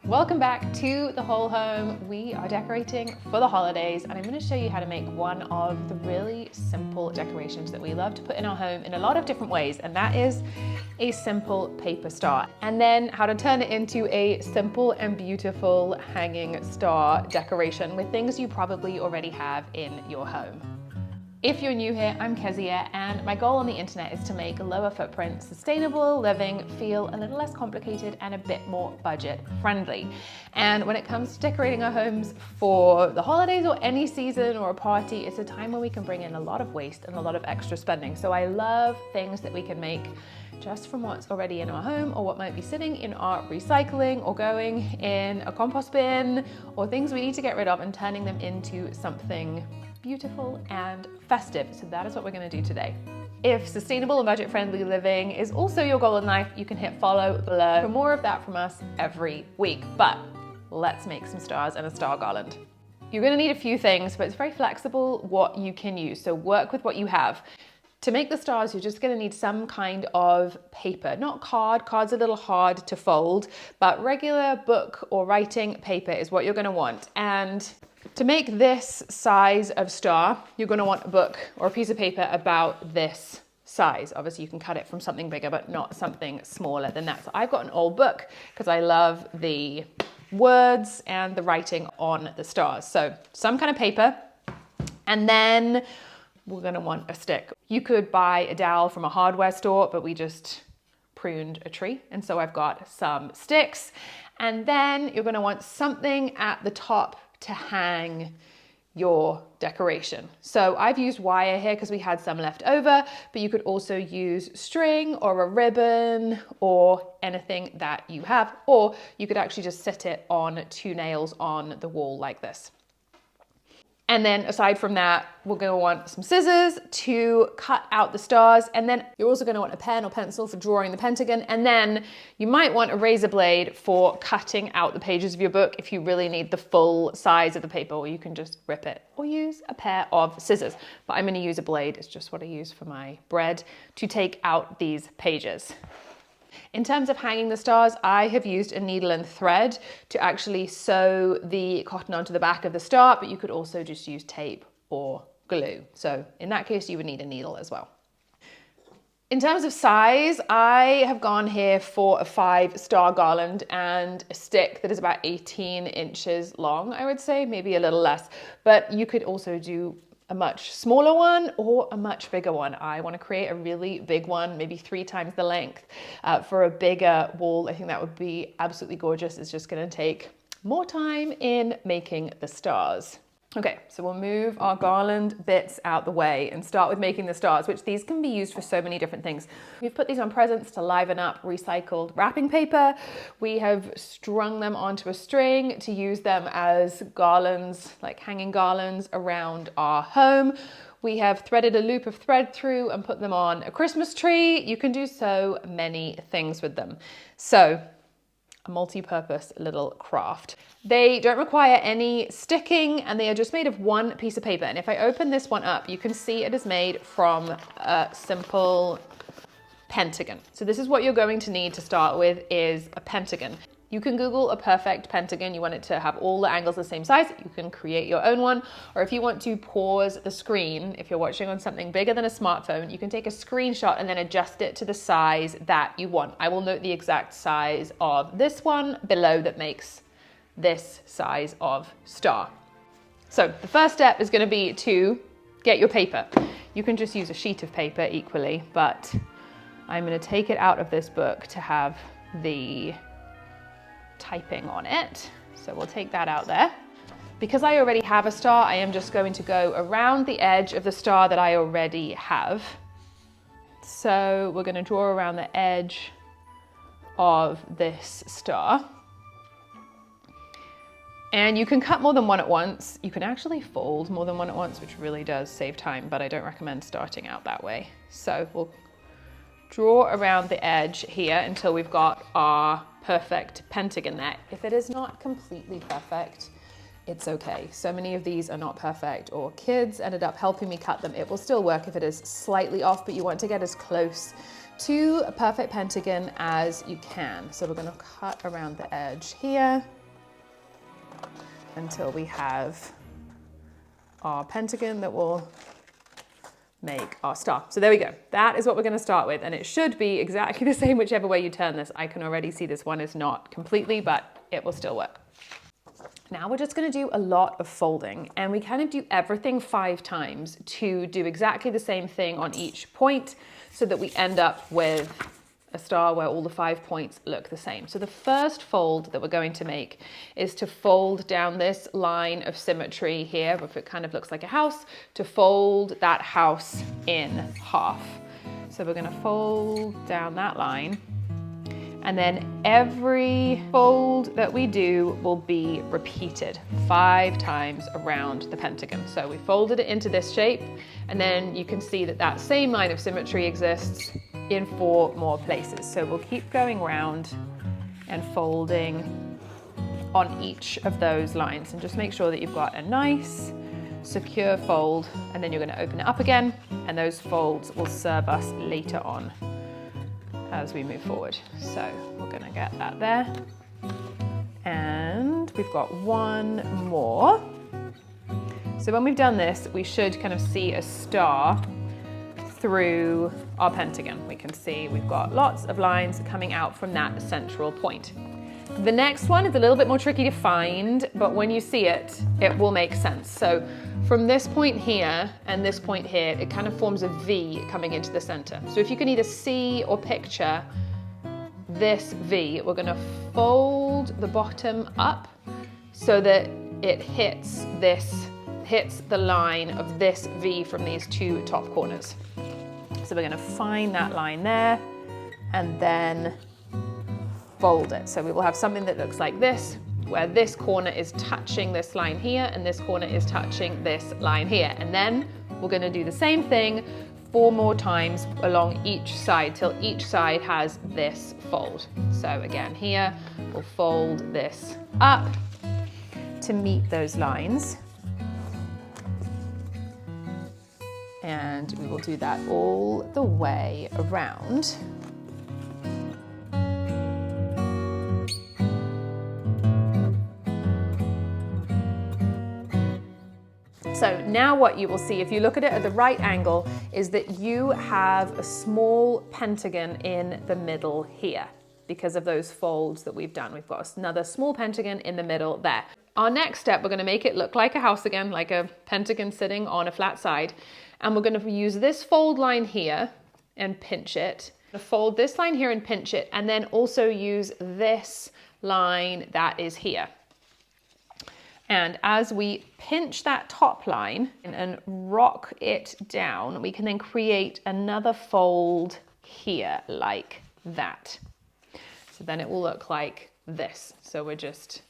Welcome back to The Whole Home. We are decorating for the holidays and I'm going to show you how to make one of the really simple decorations that we love to put in our home in a lot of different ways, and that is a simple paper star. And then how to turn it into a simple and beautiful hanging star decoration with things you probably already have in your home. If you're new here, I'm Kezia, and my goal on the internet is to make lower footprint, sustainable living feel a little less complicated and a bit more budget friendly. And when it comes to decorating our homes for the holidays or any season or a party, it's a time when we can bring in a lot of waste and a lot of extra spending. So I love things that we can make just from what's already in our home or what might be sitting in our recycling or going in a compost bin, or things we need to get rid of and turning them into something beautiful and festive. So that is what we're going to do today. If sustainable and budget-friendly living is also your goal in life, you can hit follow below for more of that from us every week. But let's make some stars and a star garland. You're going to need a few things, but it's very flexible what you can use. So work with what you have. To make the stars, you're just going to need some kind of paper, not card. Card's a little hard to fold, but regular book or writing paper is what you're going to want. And to make this size of star, you're going to want a book or a piece of paper about this size. Obviously, you can cut it from something bigger, but not something smaller than that. So I've got an old book because I love the words and the writing on the stars. So some kind of paper, and then we're going to want a stick. You could buy a dowel from a hardware store, but we just pruned a tree, and so I've got some sticks. And then you're going to want something at the top to hang your decoration. So I've used wire here because we had some left over, but you could also use string or a ribbon or anything that you have, or you could actually just sit it on 2 nails on the wall like this. And then aside from that, we're going to want some scissors to cut out the stars. And then you're also going to want a pen or pencil for drawing the Pentagon. And then you might want a razor blade for cutting out the pages of your book if you really need the full size of the paper, or you can just rip it or use a pair of scissors. But I'm going to use a blade. It's just what I use for my bread to take out these pages. In terms of hanging the stars, I have used a needle and thread to actually sew the cotton onto the back of the star, but you could also just use tape or glue. So in that case, you would need a needle as well. In terms of size, I have gone here for a 5-star garland and a stick that is about 18 inches long, I would say, maybe a little less, but you could also do a much smaller one or a much bigger one. I want to create a really big one, maybe 3 times the length for a bigger wall. I think that would be absolutely gorgeous. It's just going to take more time in making the stars. Okay, so we'll move our garland bits out the way and start with making the stars, which these can be used for so many different things. We've put these on presents to liven up recycled wrapping paper. We have strung them onto a string to use them as garlands, like hanging garlands around our home. We have threaded a loop of thread through and put them on a Christmas tree. You can do so many things with them. So, a multi-purpose little craft. They don't require any sticking and they are just made of one piece of paper. And if I open this one up, you can see it is made from a simple pentagon. So this is what you're going to need to start with, is a pentagon. You can Google a perfect pentagon. You want it to have all the angles the same size. You can create your own one. Or if you want to pause the screen, if you're watching on something bigger than a smartphone, you can take a screenshot and then adjust it to the size that you want. I will note the exact size of this one below that makes this size of star. So the first step is going to be to get your paper. You can just use a sheet of paper equally, but I'm going to take it out of this book to have the typing on it. So we'll take that out there. Because I already have a star, I am just going to go around the edge of the star that I already have. So we're going to draw around the edge of this star. And you can cut more than one at once. You can actually fold more than one at once, which really does save time, but I don't recommend starting out that way. So we'll draw around the edge here until we've got our perfect pentagon there. If it is not completely perfect, it's okay. So many of these are not perfect, or kids ended up helping me cut them. It will still work if it is slightly off, but you want to get as close to a perfect pentagon as you can. So we're going to cut around the edge here until we have our pentagon that will make our star. So there we go. That is what we're going to start with, and it should be exactly the same whichever way you turn this. I can already see this one is not completely, but it will still work. Now we're just going to do a lot of folding, and we kind of do everything 5 times to do exactly the same thing on each point so that we end up with a star where all the 5 points look the same. So the first fold that we're going to make is to fold down this line of symmetry here, if it kind of looks like a house, to fold that house in half. So we're going to fold down that line, and then every fold that we do will be repeated 5 times around the pentagon. So we folded it into this shape, and then you can see that that same line of symmetry exists in 4 more places. So we'll keep going around and folding on each of those lines, and just make sure that you've got a nice secure fold, and then you're going to open it up again, and those folds will serve us later on as we move forward. So we're going to get that there, and we've got 1 more. So when we've done this, we should kind of see a star through our pentagon. We can see we've got lots of lines coming out from that central point. The next one is a little bit more tricky to find, but when you see it, it will make sense. So from this point here and this point here, it kind of forms a V coming into the center. So if you can either see or picture this V, we're going to fold the bottom up so that it hits the line of this V from these 2 top corners. So we're going to find that line there and then fold it. So we will have something that looks like this, where this corner is touching this line here and this corner is touching this line here. And then we're going to do the same thing 4 more times along each side till each side has this fold. So again, here we'll fold this up to meet those lines. And we will do that all the way around. So now what you will see, if you look at it at the right angle, is that you have a small pentagon in the middle here because of those folds that we've done. We've got another small pentagon in the middle there. Our next step, we're going to make it look like a house again, like a pentagon sitting on a flat side. And we're going to use this fold line here and pinch it. Fold this line here and pinch it, and then also use this line that is here. And as we pinch that top line and rock it down, we can then create another fold here like that. So then it will look like this. So we're just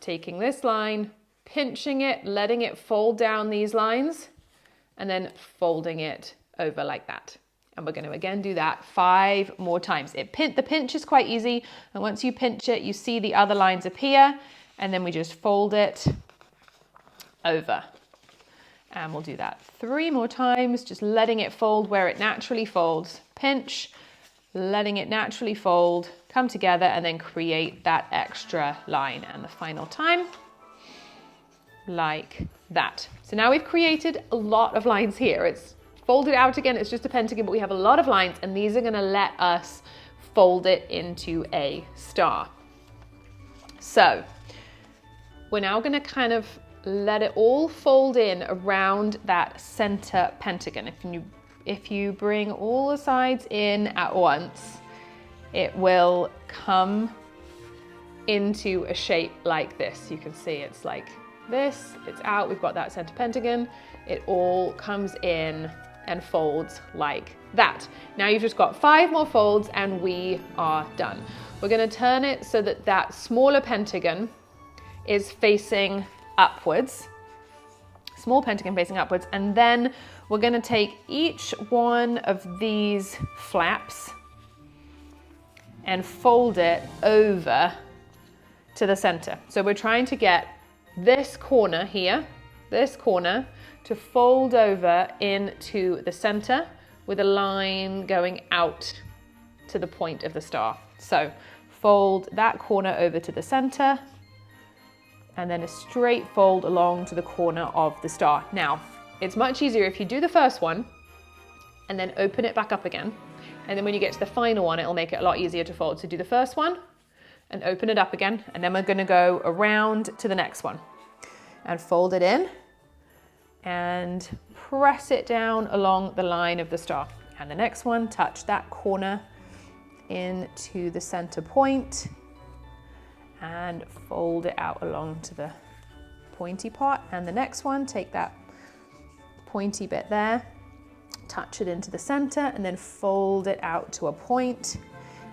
taking this line, pinching it, letting it fold down these lines, and then folding it over like that. And we're going to again do that 5 more times. The pinch is quite easy, and once you pinch it, you see the other lines appear, and then we just fold it over. And we'll do that 3 more times, just letting it fold where it naturally folds. Pinch, letting it naturally fold, come together, and then create that extra line. And the final time, like that. So now we've created a lot of lines here. It's folded out again, it's just a pentagon, but we have a lot of lines, and these are going to let us fold it into a star. So we're now going to kind of let it all fold in around that center pentagon. If you bring all the sides in at once, it will come into a shape like this. You can see it's like this, it's out, we've got that center pentagon, it all comes in and folds like that. Now you've just got 5 more folds and we are done. We're going to turn it so that that smaller pentagon is facing upwards, small pentagon facing upwards, and then we're going to take each one of these flaps and fold it over to the center. So we're trying to get this corner here, this corner, to fold over into the center with a line going out to the point of the star. So fold that corner over to the center, and then a straight fold along to the corner of the star. Now, it's much easier if you do the first one and then open it back up again. And then when you get to the final one, it'll make it a lot easier to fold. So do the first one and open it up again. And then we're gonna go around to the next one and fold it in and press it down along the line of the star. And the next one, touch that corner into the center point and fold it out along to the pointy part. And the next one, take that pointy bit there, touch it into the center, and then fold it out to a point.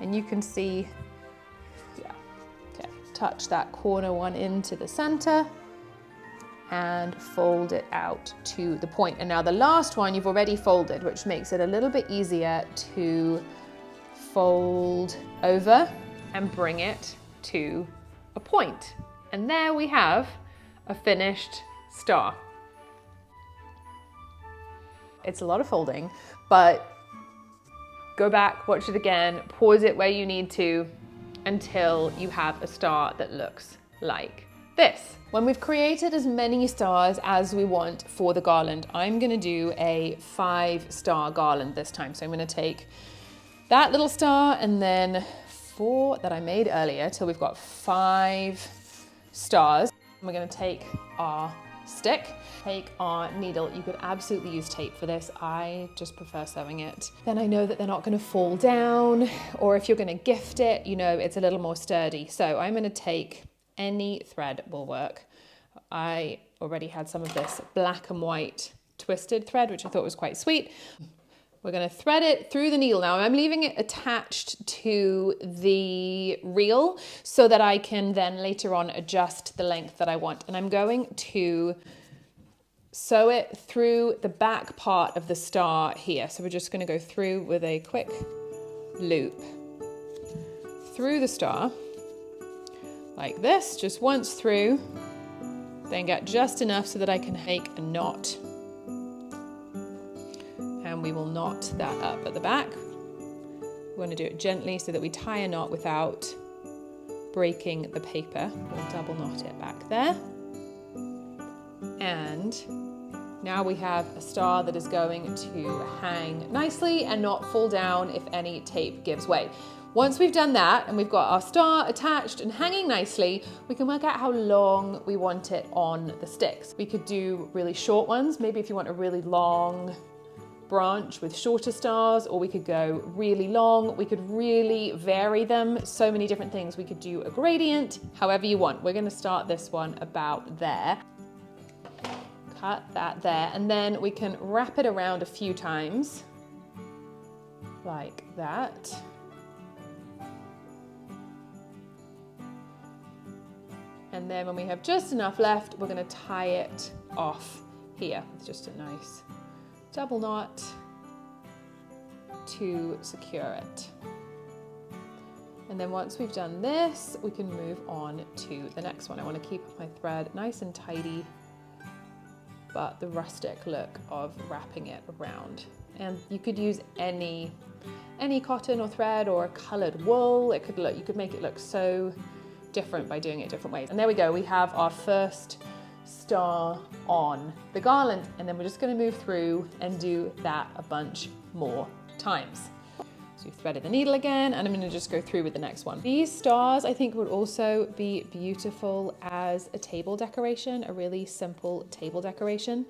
And you can see, yeah, okay, touch that corner one into the center and fold it out to the point. And now the last one you've already folded, which makes it a little bit easier to fold over and bring it to a point. And there we have a finished star. It's a lot of folding, but go back, watch it again, pause it where you need to until you have a star that looks like this. When we've created as many stars as we want for the garland, I'm gonna do a 5-star garland this time. So I'm gonna take that little star and then 4 that I made earlier till we've got 5 stars. And we're gonna take our stick, take our needle. You could absolutely use tape for this. I just prefer sewing it. Then I know that they're not gonna fall down, or if you're gonna gift it, you know, it's a little more sturdy. So I'm gonna take any thread will work. I already had some of this black and white twisted thread, which I thought was quite sweet. We're gonna thread it through the needle. Now I'm leaving it attached to the reel so that I can then later on adjust the length that I want. And I'm going to sew it through the back part of the star here. So we're just gonna go through with a quick loop through the star like this, just once through, then get just enough so that I can make a knot. And we will knot that up at the back. We want to do it gently so that we tie a knot without breaking the paper. We'll double knot it back there. And now we have a star that is going to hang nicely and not fall down if any tape gives way. Once we've done that and we've got our star attached and hanging nicely, we can work out how long we want it on the sticks. We could do really short ones, maybe if you want a really long branch with shorter stars, or we could go really long. We could really vary them. So many different things. We could do a gradient, however you want. We're gonna start this one about there. Cut that there, and then we can wrap it around a few times, like that. And then when we have just enough left, we're gonna tie it off here with just a nice double knot to secure it. And then once we've done this, we can move on to the next one. I want to keep my thread nice and tidy, but the rustic look of wrapping it around. And you could use any cotton or thread or colored wool. You could make it look so different by doing it different ways. And there we go, we have our first star on the garland, and then we're just going to move through and do that a bunch more times. So we've threaded the needle again, and I'm going to just go through with the next one. These stars I think would also be beautiful as a table decoration, a really simple table decoration,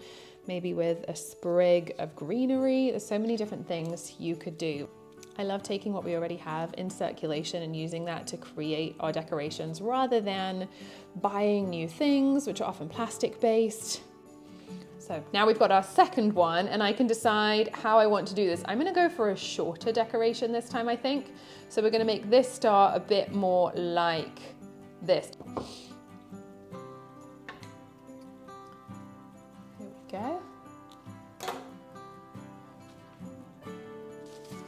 maybe with a sprig of greenery. There's so many different things you could do. I love taking what we already have in circulation and using that to create our decorations rather than buying new things, which are often plastic based. So now we've got our second one, and I can decide how I want to do this. I'm gonna go for a shorter decoration this time, I think. So we're gonna make this star a bit more like this. Here we go.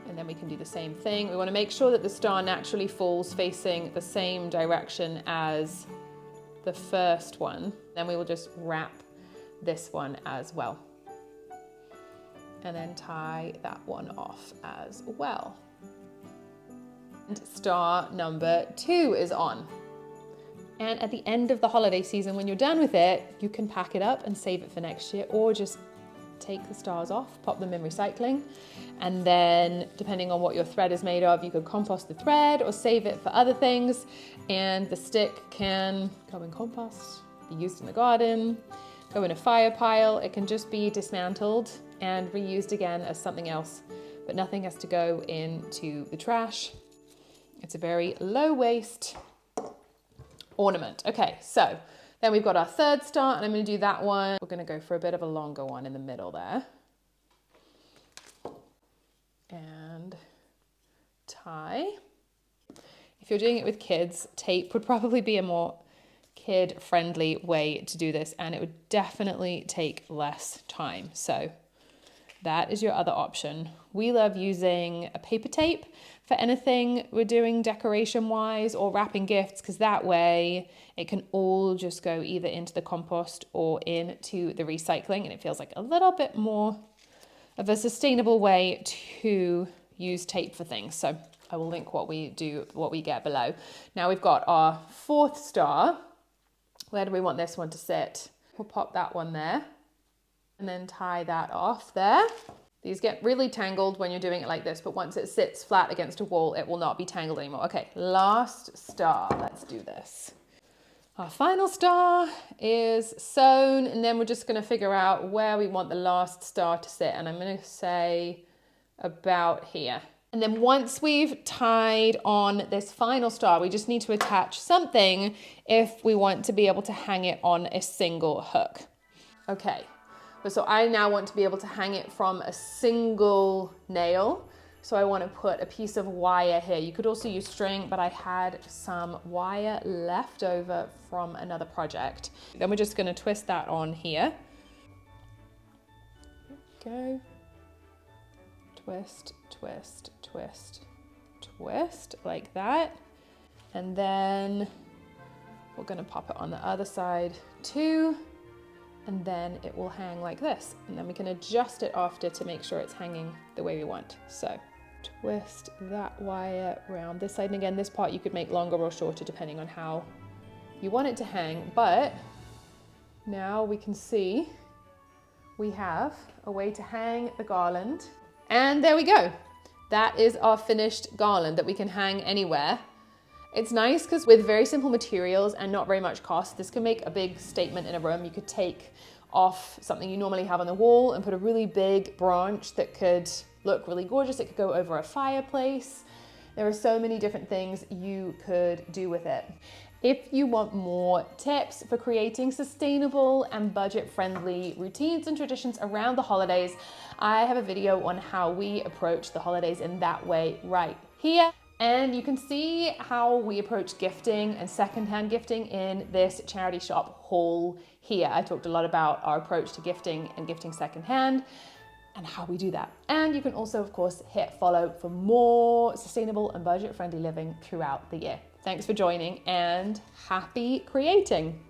And then we can do the same thing. We want to make sure that the star naturally falls facing the same direction as the first one. Then we will just wrap this one as well. and then tie that one off as well. And star number 2 is on. And at the end of the holiday season, when you're done with it, you can pack it up and save it for next year, or just take the stars off, pop them in recycling. And then depending on what your thread is made of, you could compost the thread or save it for other things. And the stick can go in compost, be used in the garden, go in a fire pile. It can just be dismantled and reused again as something else, but nothing has to go into the trash. It's a very low waste ornament. Okay, so then we've got our 3rd star, and I'm going to do that one. We're going to go for a bit of a longer one in the middle there. And tie. If you're doing it with kids, tape would probably be a more kid-friendly way to do this, and it would definitely take less time. So that is your other option. We love using a paper tape for anything we're doing decoration-wise or wrapping gifts, because that way it can all just go either into the compost or into the recycling, and it feels like a little bit more of a sustainable way to use tape for things. So I will link what we get below. Now we've got our 4th star. Where do we want this one to sit? We'll pop that one there and then tie that off there. These get really tangled when you're doing it like this, but once it sits flat against a wall, it will not be tangled anymore. Okay, last star. Let's do this. Our final star is sewn, and then we're just going to figure out where we want the last star to sit. And I'm going to say about here. And then once we've tied on this final star, we just need to attach something if we want to be able to hang it on a single hook. Okay, so I now want to be able to hang it from a single nail. So I want to put a piece of wire here. You could also use string, but I had some wire left over from another project. Then we're just going to twist that on here. Go. Twist, twist, twist, twist, like that. And then we're going to pop it on the other side too. And then it will hang like this. And then we can adjust it after to make sure it's hanging the way we want. So twist that wire around this side. And again, this part you could make longer or shorter depending on how you want it to hang. But now we can see we have a way to hang the garland. And there we go. That is our finished garland that we can hang anywhere. It's nice because with very simple materials and not very much cost, this can make a big statement in a room. You could take off something you normally have on the wall and put a really big branch that could look really gorgeous. It could go over a fireplace. There are so many different things you could do with it. If you want more tips for creating sustainable and budget-friendly routines and traditions around the holidays, I have a video on how we approach the holidays in that way right here. And you can see how we approach gifting and secondhand gifting in this charity shop haul here. I talked a lot about our approach to gifting and gifting secondhand and how we do that. And you can also, of course, hit follow for more sustainable and budget-friendly living throughout the year. Thanks for joining and happy creating.